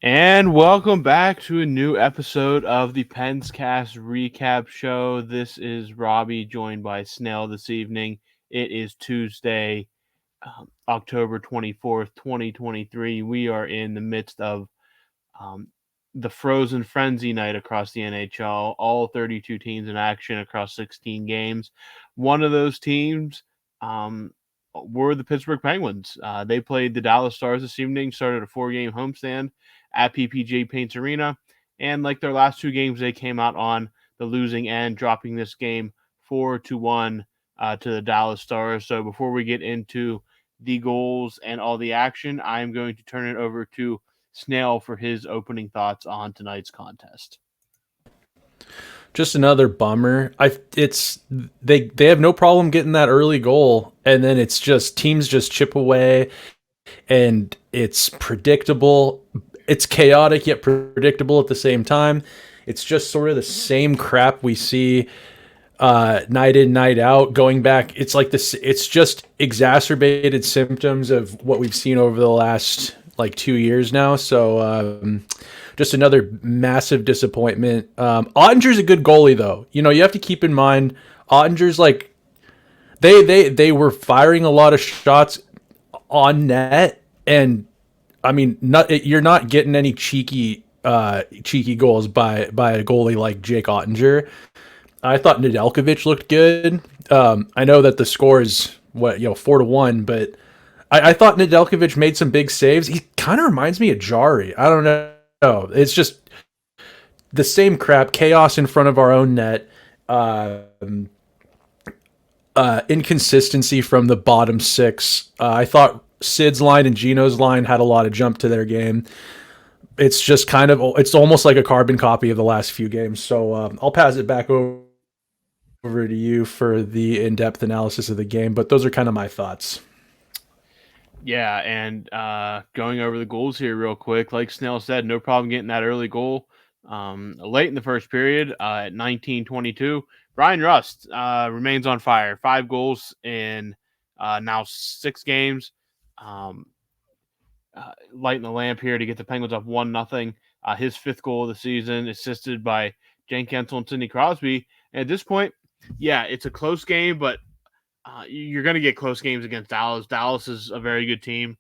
And welcome back to a new episode of the Penscast recap show. This is Robbie, joined by Snail this evening. It is Tuesday, October 24th, 2023. We are in the midst of um, the Frozen Frenzy night across the NHL. All 32 teams in action across 16 games. One of those teams um, were the Pittsburgh Penguins. They played the Dallas Stars this evening, started a 4-game homestand at PPG Paints Arena. And like their last two games, they came out on the losing end, dropping this game 4-1 to the Dallas Stars. So before we get into the goals and all the action, I'm going to turn it over to Snail for his opening thoughts on tonight's contest. Just another bummer. They have no problem getting that early goal, and then it's just teams just chip away, and it's predictable. It's chaotic yet predictable at the same time. It's just sort of the same crap we see night in, night out. Going back, it's like this. It's just exacerbated symptoms of what we've seen over the last like 2 years now. So just another massive disappointment. Ottinger's a good goalie, though. You know, you have to keep in mind Ottinger's like they were firing a lot of shots on net, and I mean, you're not getting any cheeky goals by a goalie like Jake Ottinger. I thought Nedeljkovic looked good. I know that the score is 4-1, but I thought Nedeljkovic made some big saves. He kind of reminds me of Jari. I don't know. It's just the same crap. Chaos in front of our own net. Inconsistency from the bottom six. I thought Sid's line and Gino's line had a lot of jump to their game. It's just it's almost like a carbon copy of the last few games. So I'll pass it back over to you for the in-depth analysis of the game. But those are kind of my thoughts. Yeah, and going over the goals here real quick, like Snell said, no problem getting that early goal. Late in the first period at 19:22, Brian Rust remains on fire. 5 goals in now 6 games. Um, Lighting the lamp here to get the Penguins up 1-0. His fifth goal of the season, assisted by Jane Kensel and Sidney Crosby. And at this point, yeah, it's a close game, but you're going to get close games against Dallas. Dallas is a very good team.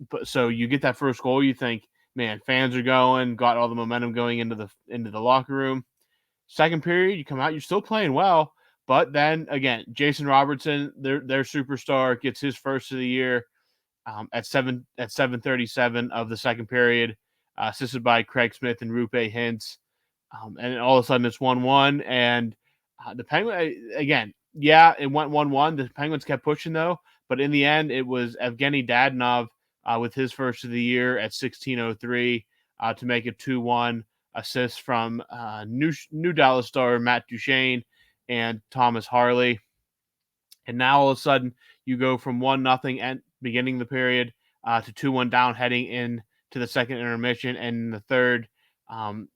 But so you get that first goal, you think, man, fans are going, got all the momentum going into the locker room. Second period, you come out, you're still playing well, but then again, Jason Robertson, their superstar, gets his first of the year at 7:37 of the second period, assisted by Craig Smith and Rupe Hintz, and all of a sudden it's 1-1, and the Penguins again. Yeah, it went 1-1. The Penguins kept pushing though, but in the end, it was Evgeny Dadonov with his first of the year at 16:03 to make it 2-1. Assist from new Dallas star Matt Duchene and Thomas Harley. And now all of a sudden you go from 1-0 at beginning the period to 2-1 down heading in to the second intermission, and in the third, um,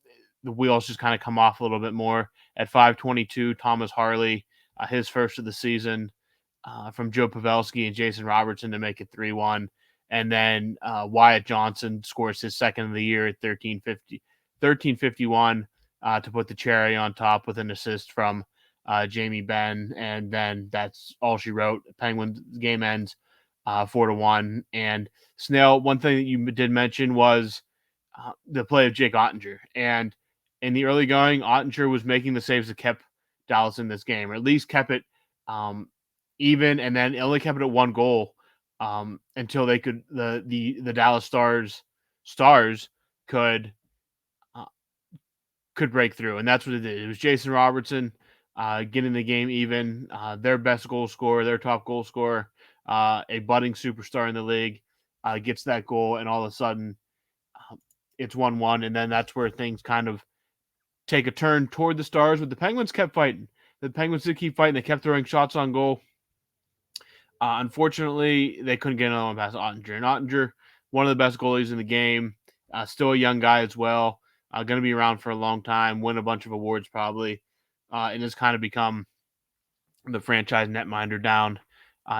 the wheels just kind of come off a little bit more. At 5:22, Thomas Harley, his first of the season, from Joe Pavelski and Jason Robertson to make it 3-1. And then Wyatt Johnson scores his second of the year at 13:51 to put the cherry on top with an assist from Jamie Benn. And then that's all she wrote. Penguins game ends 4-1. And Snail, one thing that you did mention was the play of Jake Ottinger. And in the early going, Ottinger was making the saves that kept Dallas in this game, or at least kept it even, and then only kept it at 1 goal until they could the Dallas Stars could uh, could break through, and that's what it did. It was Jason Robertson getting the game even, their best goal scorer, their top goal scorer, a budding superstar in the league, gets that goal, and all of a sudden it's 1-1, and then that's where things kind of take a turn toward the Stars, but the Penguins kept fighting. The Penguins did keep fighting. They kept throwing shots on goal. Unfortunately, they couldn't get another one past Ottinger. And Ottinger, one of the best goalies in the game, still a young guy as well, going to be around for a long time, win a bunch of awards probably, and has kind of become the franchise netminder down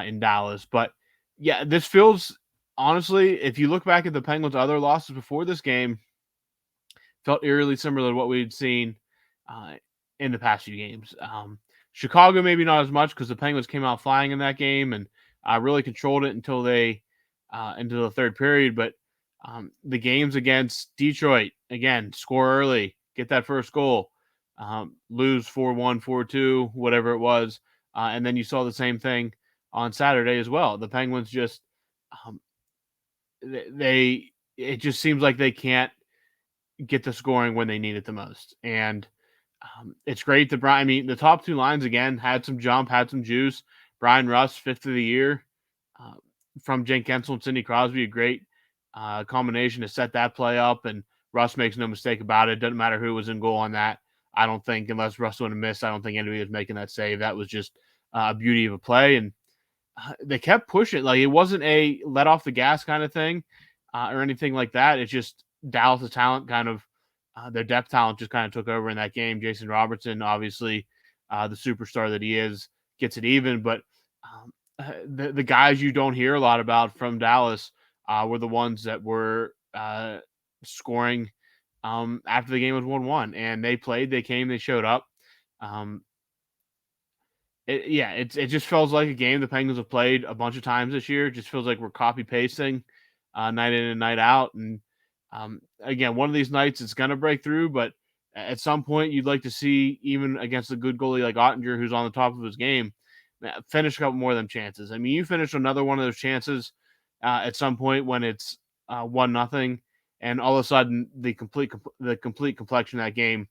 in Dallas. But yeah, this feels honestly, if you look back at the Penguins' other losses before this game, felt eerily similar to what we'd seen uh, in the past few games. Chicago, maybe not as much because the Penguins came out flying in that game and really controlled it until they into the third period. But the games against Detroit, again, score early, get that first goal, lose 4-1, 4-2, whatever it was. And then you saw the same thing on Saturday as well. The Penguins just, um, they, it just seems like they can't get the scoring when they need it the most. And it's great that Brian, I mean, the top two lines again had some jump, had some juice. Brian Russ, fifth of the year uh, from Jake Gensel and Sidney Crosby, a great combination to set that play up. And Russ makes no mistake about it. Doesn't matter who was in goal on that. I don't think, unless Russ would have missed, I don't think anybody was making that save. That was just a beauty of a play. And they kept pushing. Like it wasn't a let off the gas kind of thing or anything like that. It's just Dallas' talent kind of their depth talent just kind of took over in that game. Jason Robertson, obviously the superstar that he is, gets it even. But the guys you don't hear a lot about from Dallas were the ones that were scoring after the game was 1-1. And they played, they came, they showed up. Um, it just feels like a game the Penguins have played a bunch of times this year. It just feels like we're copy pasting night in and night out. And again, one of these nights it's going to break through, but at some point you'd like to see, even against a good goalie like Ottinger, who's on the top of his game, finish a couple more of them chances. I mean, you finish another one of those chances at some point when it's 1-0, and all of a sudden the complete complexion of that game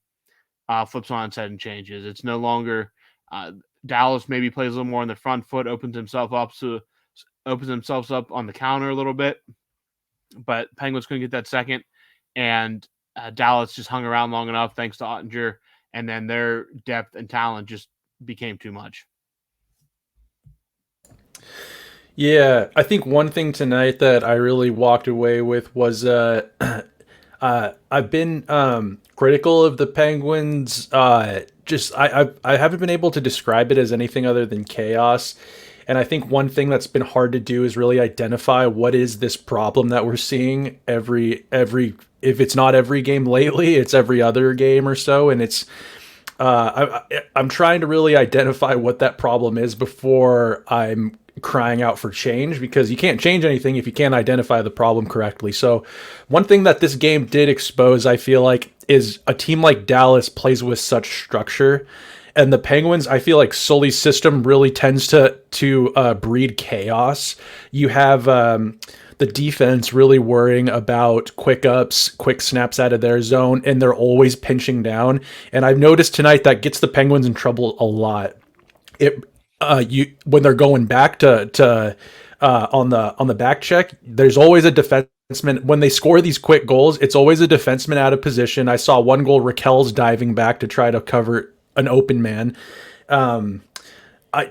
flips on its head and changes. It's no longer Dallas maybe plays a little more on the front foot, opens themselves up on the counter a little bit, but Penguins couldn't get that second, and Dallas just hung around long enough thanks to Ottinger, and then their depth and talent just became too much. Yeah, I think one thing tonight that I really walked away with was I've been critical of the Penguins. Just I haven't been able to describe it as anything other than chaos. And I think one thing that's been hard to do is really identify what is this problem that we're seeing every if it's not every game lately, it's every other game or so, and it's I'm trying to really identify what that problem is before I'm crying out for change, because you can't change anything if you can't identify the problem correctly. So one thing that this game did expose, I feel like, is a team like Dallas plays with such structure, and the Penguins, I feel like Sully's system really tends to breed chaos. You have the defense really worrying about quick ups, quick snaps out of their zone, and they're always pinching down. And I've noticed tonight that gets the Penguins in trouble a lot. It you when they're going back to on the back check, there's always a defenseman. When they score these quick goals, it's always a defenseman out of position. I saw one goal, Raquel's diving back to try to cover an open man.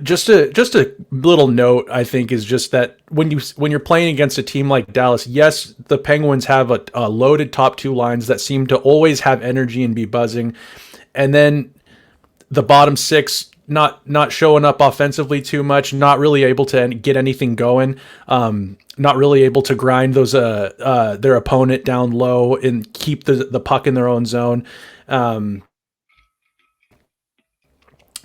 Just a little note, I think, is just that when you're playing against a team like Dallas, yes, the Penguins have a loaded top two lines that seem to always have energy and be buzzing, and then the bottom six not showing up offensively too much, not really able to get anything going, not really able to grind those their opponent down low and keep the puck in their own zone.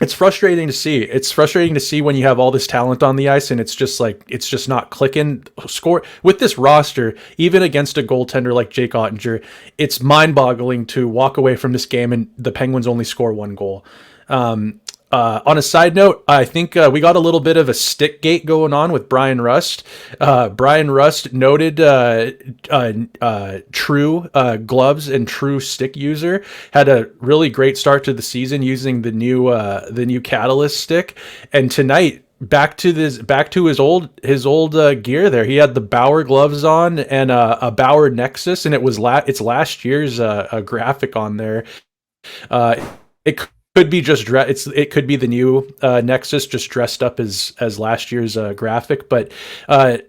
It's frustrating to see. It's frustrating to see when you have all this talent on the ice and it's just like it's just not clicking. Score with this roster, even against a goaltender like Jake Ottinger, it's mind-boggling to walk away from this game and the Penguins only score one goal. On a side note, I think we got a little bit of a stick gate going on with Brian Rust. Brian Rust, noted true gloves and true stick user, had a really great start to the season using the new Catalyst stick. And tonight, back to his old gear there. He had the Bauer gloves on and a Bauer Nexus, and it's last year's graphic on there. It could be just it could be the new Nexus just dressed up as last year's graphic. But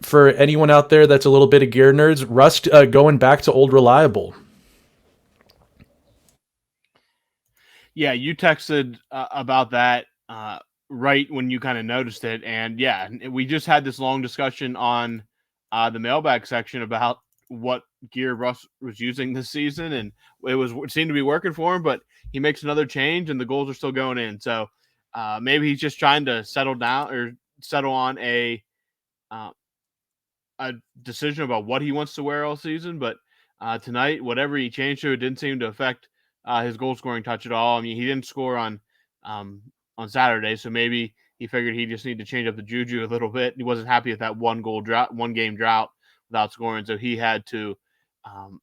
for anyone out there that's a little bit of gear nerds, Rust going back to old reliable. Yeah, you texted about that right when you kind of noticed it, and yeah, we just had this long discussion on the mailbag section about what gear Russ was using this season, and it seemed to be working for him. But he makes another change, and the goals are still going in. So maybe he's just trying to settle down or settle on uh, a decision about what he wants to wear all season. But tonight, whatever he changed to, it didn't seem to affect his goal scoring touch at all. I mean, he didn't score um, on Saturday, so maybe he figured he just needed to change up the juju a little bit. He wasn't happy with that one game drought without scoring, so he had to um,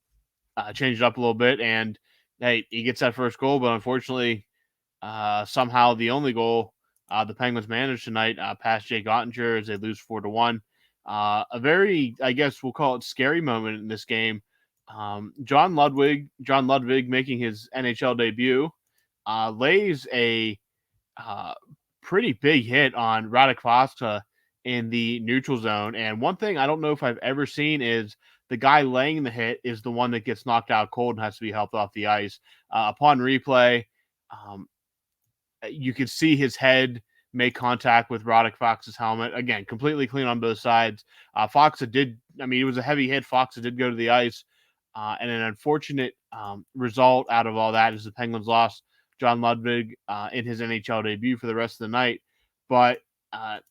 change it up a little bit. And hey, he gets that first goal, but unfortunately, somehow the only goal the Penguins managed tonight past Jake Ottinger as they lose 4-1. A very, I guess we'll call it scary moment in this game. John Ludwig making his NHL debut, lays a uh, pretty big hit on Radek Faksa in the neutral zone. And one thing I don't know if I've ever seen is the guy laying the hit is the one that gets knocked out cold and has to be helped off the ice. Upon replay, um, you could see his head make contact with Roddick Fox's helmet. Again, completely clean on both sides. Foxa did, I mean, it was a heavy hit. Foxa did go to the ice. And an unfortunate result out of all that is the Penguins lost John Ludwig in his NHL debut for the rest of the night. But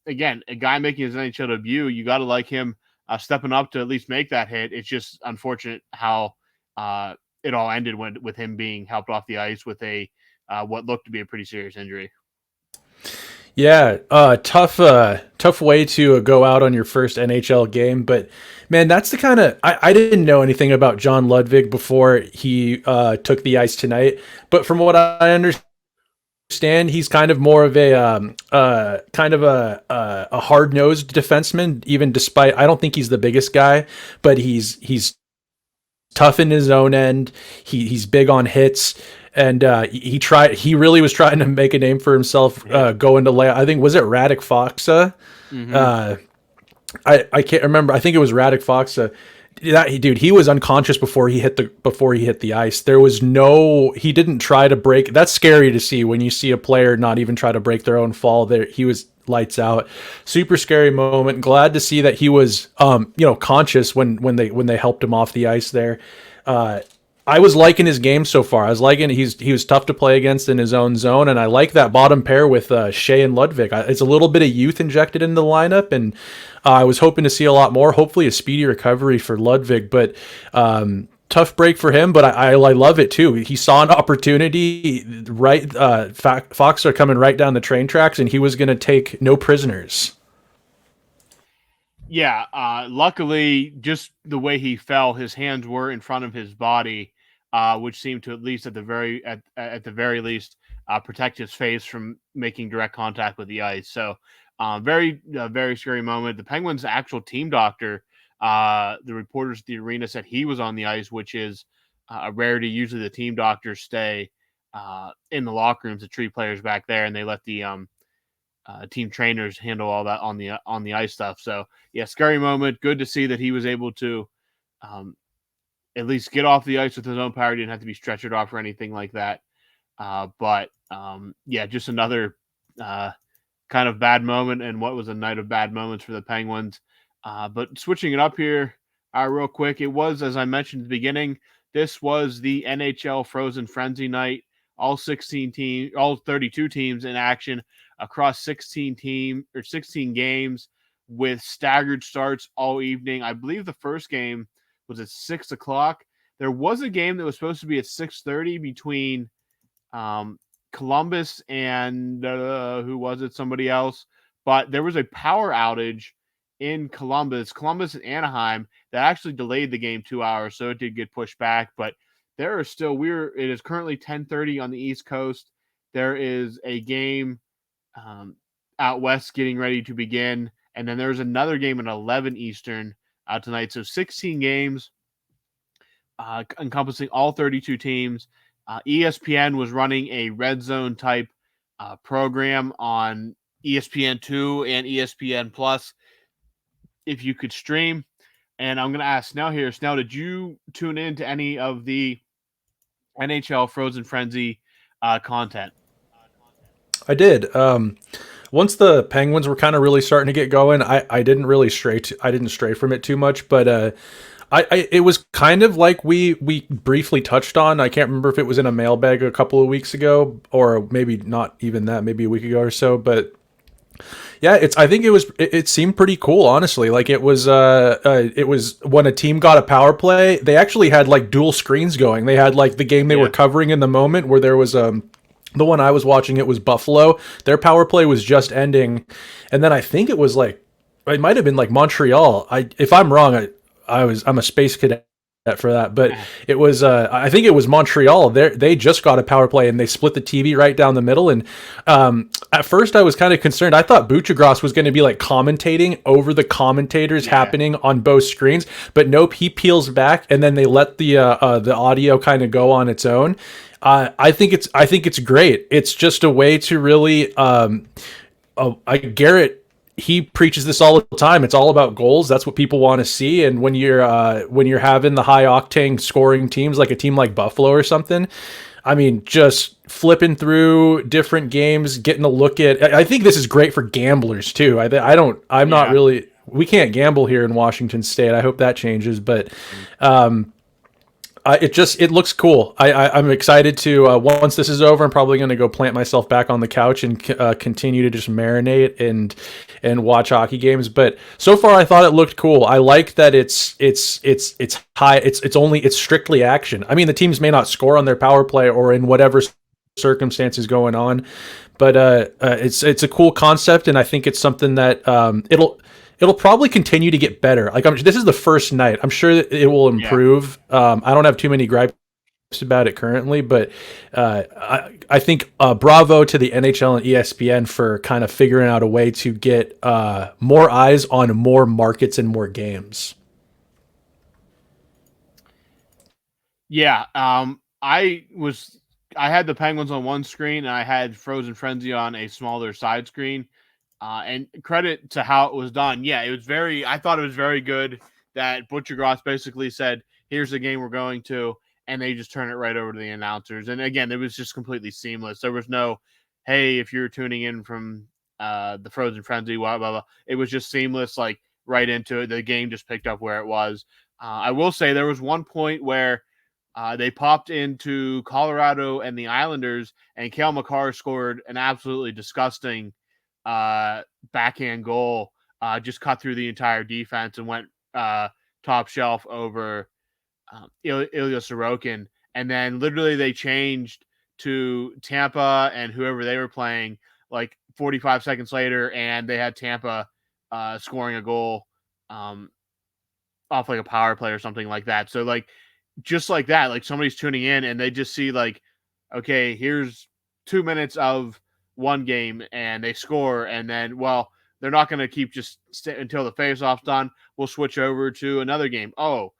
again, a guy making his NHL debut, you got to like him stepping up to at least make that hit. It's just unfortunate how it all ended with him being helped off the ice with a what looked to be a pretty serious injury. Yeah, tough way to go out on your first NHL game. But man, that's the kind of I didn't know anything about John Ludwig before he took the ice tonight. But from what I understand, he's kind of more of a hard nosed defenseman. Even despite, I don't think he's the biggest guy, but he's tough in his own end. He's big on hits, and he tried. He really was trying to make a name for himself. Yeah. Going to lay. I think was it Radek Faksa. Mm-hmm. Uh, I can't remember. I think it was Radek Faksa. Dude, he was unconscious before he hit the ice. There was no. He didn't try to break. That's scary to see when you see a player not even try to break their own fall. There, he was lights out. Super scary moment. Glad to see that he was conscious when they helped him off the ice there. Uh, I was liking his game so far. I was liking he was tough to play against in his own zone, and I like that bottom pair with Shea and Ludwig. It's a little bit of youth injected in the lineup, and I was hoping to see a lot more. Hopefully, a speedy recovery for Ludwig, but tough break for him. But I love it too. He saw an opportunity. Right, Fox are coming right down the train tracks, and he was going to take no prisoners. Yeah, luckily, just the way he fell, his hands were in front of his body, which seemed to at least at the very least protect his face from making direct contact with the ice. So, very scary moment. The Penguins' actual team doctor, the reporters at the arena said he was on the ice, which is a rarity. Usually, the team doctors stay in the locker rooms to treat players back there, and they let the team trainers handle all that on the ice stuff. So yeah, scary moment. Good to see that he was able to um, at least get off the ice with his own power. He didn't have to be stretchered off or anything like that. But yeah, just another uh, kind of bad moment and what was a night of bad moments for the Penguins. But switching it up here real quick, it was, as I mentioned at the beginning, this was the NHL Frozen Frenzy night. All 32 teams in action across 16 games with staggered starts all evening. I believe the first game was at 6 o'clock. There was a game that was supposed to be at 6:30 between um, Columbus and who was it? Somebody else. But there was a power outage in Columbus and Anaheim that actually delayed the game 2 hours, so it did get pushed back. But there are still it is currently 10:30 on the East Coast. There is a game um, out west getting ready to begin, and then there's another game at 11 Eastern tonight. So 16 games encompassing all 32 teams. ESPN was running a red zone type program on ESPN2 and ESPN Plus if you could stream. And I'm going to ask Snell here. Snell, did you tune in to any of the NHL Frozen Frenzy content? I did. once the Penguins were kind of really starting to get going, I didn't really I didn't stray from it too much, but it was kind of like we briefly touched on. I can't remember if it was in a mailbag a couple of weeks ago, or maybe not even that, maybe a week ago or so. But yeah, I think it seemed pretty cool, honestly. Like it was when a team got a power play, they actually had like dual screens going. They had like the game they were Yeah, covering in the moment where there was the one I was watching, it was Buffalo. Their power play was just ending, and then I think it was like it might have been like Montreal. If I'm wrong, I'm a space cadet for that, but it was I think it was Montreal. They just got a power play and they split the TV right down the middle. And at first I was kind of concerned. I thought Buchagras was going to be like commentating over the commentators yeah, happening on both screens, but nope. He peels back and then they let the audio kind of go on its own. I think it's great. It's just a way to really Garrett, he preaches this all the time. It's all about goals. That's what people want to see. And when you're having the high octane scoring teams like a team like Buffalo or something, I mean, just flipping through different games, getting a look at. I think this is great for gamblers too. I don't. I'm not yeah. really. We can't gamble here in Washington State. I hope that changes, but it looks cool. I'm excited to once this is over. I'm probably going to go plant myself back on the couch and continue to just marinate and watch hockey games. But so far, I thought it looked cool. I like that it's high. It's strictly action. I mean, the teams may not score on their power play or in whatever circumstances going on, but it's a cool concept, and I think it's something that it'll probably continue to get better. Like this is the first night. I'm sure that it will Yeah. improve. I don't have too many gripes about it currently, but I think bravo to the NHL and ESPN for kind of figuring out a way to get more eyes on more markets and more games. Yeah, I had the Penguins on one screen and I had Frozen Frenzy on a smaller side screen. And credit to how it was done. Yeah, it was very. I thought it was very good that Butcher Gross basically said, "Here's the game we're going to," and they just turn it right over to the announcers. And again, it was just completely seamless. There was no, "Hey, if you're tuning in from the Frozen Frenzy, blah blah blah." It was just seamless, like right into it. The game just picked up where it was. I will say there was one point where they popped into Colorado and the Islanders, and Cale Makar scored an absolutely disgusting backhand goal. Just cut through the entire defense and went top shelf over Ilya Sorokin. And then literally they changed to Tampa and whoever they were playing like 45 seconds later, and they had Tampa scoring a goal um, off like a power play or something like that. So like just like that, like somebody's tuning in and they just see like, okay, here's 2 minutes of one game and they score, and then well, they're not going to keep just until the faceoff's done. We'll switch over to another game. Oh,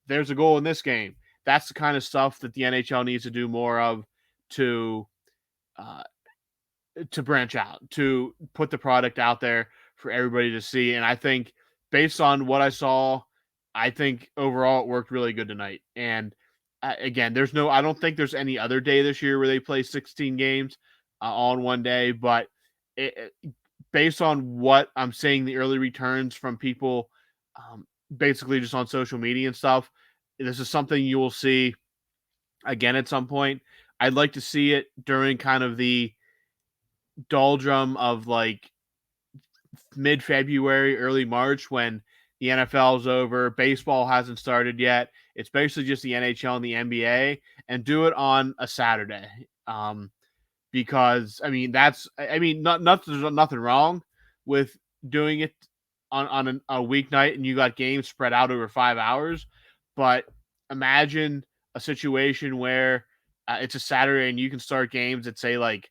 there's a goal in this game. That's the kind of stuff that the NHL needs to do more of to uh, to branch out, to put the product out there for everybody to see. And I think based on what I saw, I think overall it worked really good tonight. And again, I don't think there's any other day this year where they play 16 games all in one day, but based on what I'm seeing, the early returns from people, basically just on social media and stuff, this is something you will see again at some point. I'd like to see it during kind of the doldrum of like mid February, early March when the NFL is over, baseball hasn't started yet. It's basically just the NHL and the NBA, and do it on a Saturday. Because I mean nothing wrong with doing it on a weeknight and you got games spread out over 5 hours, but imagine a situation where it's a Saturday and you can start games at say like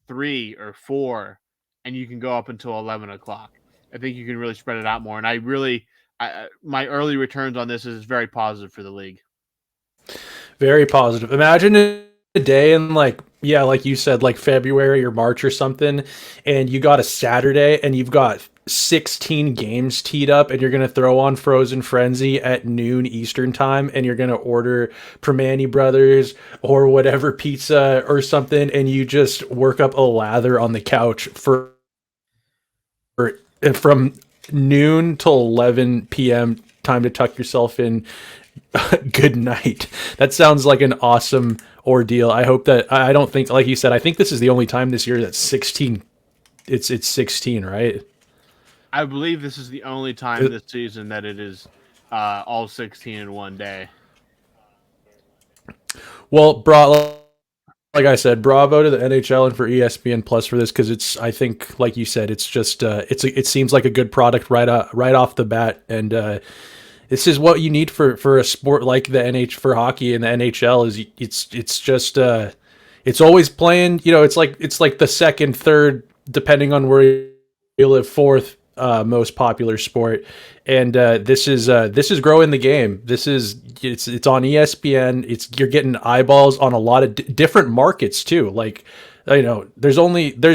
3 or 4, and you can go up until 11 o'clock. I think you can really spread it out more, and my early returns on this is very positive for the league. Very positive. Imagine a day in like yeah, like you said, like February or March or something, and you got a Saturday and you've got 16 games teed up, and you're gonna throw on Frozen Frenzy at noon Eastern time, and you're gonna order Permani Brothers or whatever pizza or something, and you just work up a lather on the couch for from noon till 11 p.m. time to tuck yourself in. Good night. That sounds like an awesome ordeal. I hope that I don't think, like you said, I think this is the only time this year that's 16. It's 16, right? I believe this is the only time this season that it is all 16 in one day. Well, like I said, bravo to the NHL and for ESPN Plus for this because it's. I think, like you said, it's just it seems like a good product right off the bat, and this is what you need for a sport like the NH for hockey and the NHL. Is it's just it's always playing. You know, it's like the second, third, depending on where you live, fourth most popular sport, and this is growing the game. It's on ESPN. You're getting eyeballs on a lot of different markets too. Like, you know, there's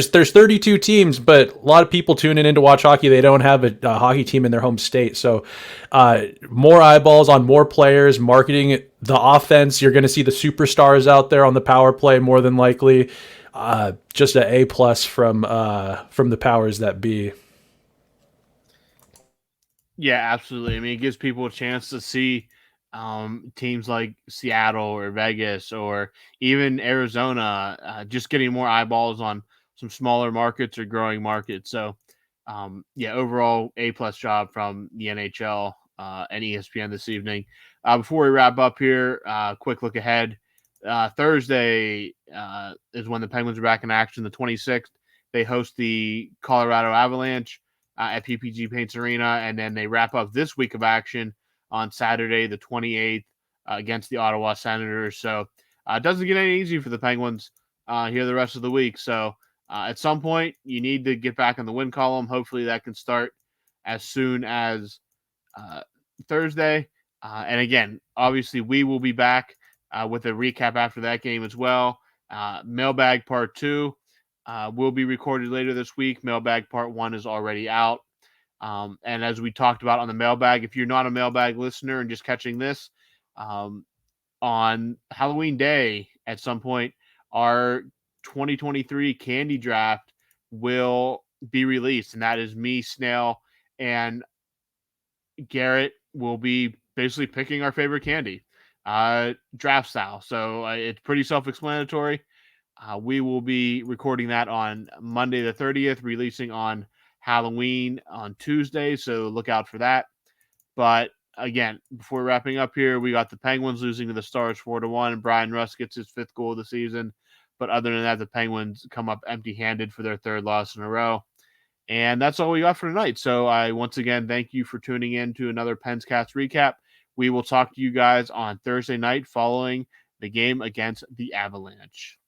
32 teams, but a lot of people tuning in to watch hockey. They don't have a hockey team in their home state, so more eyeballs on more players, marketing the offense. You're going to see the superstars out there on the power play more than likely. Just an A+ from the powers that be. Yeah, absolutely. I mean, it gives people a chance to see teams like Seattle or Vegas or even Arizona just getting more eyeballs on some smaller markets or growing markets. So, yeah, overall A+ job from the NHL and ESPN this evening. Before we wrap up here, quick look ahead. Thursday is when the Penguins are back in action. The 26th, they host the Colorado Avalanche at PPG Paints Arena, and then they wrap up this week of action on Saturday, the 28th, against the Ottawa Senators. So it doesn't get any easier for the Penguins here the rest of the week. So at some point, you need to get back in the win column. Hopefully, that can start as soon as uh, Thursday. And again, obviously, we will be back with a recap after that game as well. Mailbag Part 2 will be recorded later this week. Mailbag Part 1 is already out. And as we talked about on the mailbag, if you're not a mailbag listener and just catching this, um, on Halloween Day at some point, our 2023 candy draft will be released. And that is me, Snail, and Garrett will be basically picking our favorite candy draft style. So it's pretty self explanatory. We will be recording that on Monday the 30th, releasing on Halloween on Tuesday. So look out for that. But again, before wrapping up here, we got the Penguins losing to the Stars 4-1. Brian Rust gets his 5th goal of the season. But other than that, the Penguins come up empty handed for their 3rd loss in a row. And that's all we got for tonight. So I once again thank you for tuning in to another Penscast recap. We will talk to you guys on Thursday night following the game against the Avalanche.